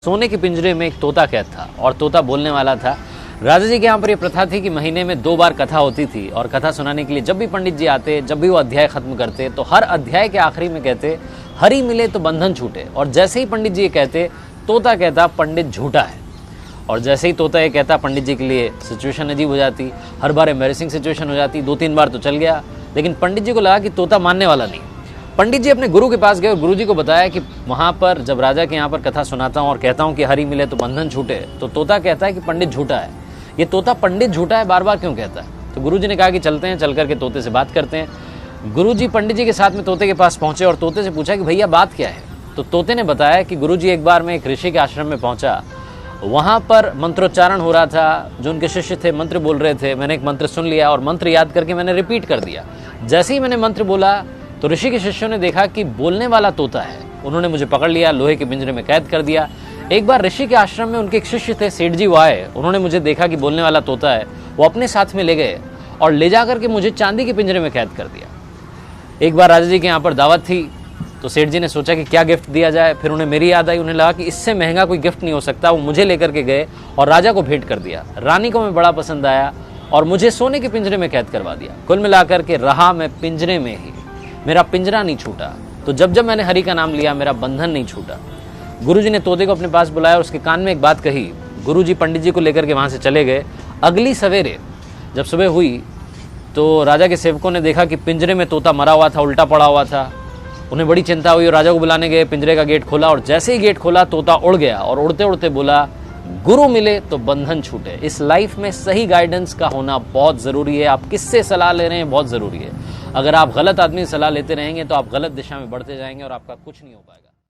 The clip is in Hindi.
सोने के पिंजरे में एक तोता कैद था और तोता बोलने वाला था। राजा जी के यहाँ पर यह प्रथा थी कि महीने में 2 बार कथा होती थी और कथा सुनाने के लिए जब भी पंडित जी आते, जब भी वो अध्याय खत्म करते तो हर अध्याय के आखिरी में कहते हरि मिले तो बंधन छूटे। और जैसे ही पंडित जी ये कहते तोता कहता पंडित झूठा है। और जैसे ही तोता ये कहता पंडित जी के लिए सिचुएशन अजीब हो जाती, हर बार एम्बैरेसिंग सिचुएशन हो जाती। 2-3 बार तो चल गया, लेकिन पंडित जी को लगा कि तोता मानने वाला नहीं। पंडित जी अपने गुरु के पास गए और गुरु जी को बताया कि वहाँ पर जब राजा के यहाँ पर कथा सुनाता हूँ और कहता हूँ कि हरि मिले तो बंधन छूटे, तो तोता कहता है कि पंडित झूठा है। ये तोता पंडित झूठा है बार बार क्यों कहता है? तो गुरु जी ने कहा कि चलते हैं, चल करके तोते से बात करते हैं। गुरु जी पंडित जी के साथ में तोते के पास पहुंचे और तोते से पूछा कि भैया बात क्या है? तो तोते ने बताया कि गुरु जी एक बार मैं एक ऋषि के आश्रम में पहुंचा, वहाँ पर मंत्रोच्चारण हो रहा था, जो उनके शिष्य थे मंत्र बोल रहे थे। मैंने एक मंत्र सुन लिया और मंत्र याद करके मैंने रिपीट कर दिया। जैसे ही मैंने मंत्र बोला तो ऋषि के शिष्यों ने देखा कि बोलने वाला तोता है। उन्होंने मुझे पकड़ लिया, लोहे के पिंजरे में कैद कर दिया। एक बार ऋषि के आश्रम में उनके एक शिष्य थे, सेठ जी, वो आए, उन्होंने मुझे देखा कि बोलने वाला तोता है, वो अपने साथ में ले गए और ले जा करके मुझे चांदी के पिंजरे में कैद कर दिया। एक बार राजा जी के यहाँ पर दावत थी तो सेठ जी ने सोचा कि क्या गिफ्ट दिया जाए। फिर उन्हें मेरी याद आई, उन्हें लगा कि इससे महंगा कोई गिफ्ट नहीं हो सकता। वो मुझे लेकर के गए और राजा को भेंट कर दिया। रानी को मैं बड़ा पसंद आया और मुझे सोने के पिंजरे में कैद करवा दिया। कुल मिलाकर के रहा मैं पिंजरे में ही, मेरा पिंजरा नहीं छूटा। तो जब जब मैंने हरि का नाम लिया मेरा बंधन नहीं छूटा। गुरुजी ने तोते को अपने पास बुलाया और उसके कान में एक बात कही। गुरुजी पंडित जी को लेकर के वहाँ से चले गए। अगली सवेरे जब सुबह हुई तो राजा के सेवकों ने देखा कि पिंजरे में तोता मरा हुआ था, उल्टा पड़ा हुआ था। उन्हें बड़ी चिंता हुई और राजा को बुलाने गए। पिंजरे का गेट खोला और जैसे ही गेट खोला तोता उड़ गया और उड़ते उड़ते बोला गुरु मिले तो बंधन छूटे। इस लाइफ में सही गाइडेंस का होना बहुत ज़रूरी है। आप किससे सलाह ले रहे हैं बहुत ज़रूरी है। अगर आप गलत आदमी से सलाह लेते रहेंगे तो आप गलत दिशा में बढ़ते जाएंगे और आपका कुछ नहीं हो पाएगा।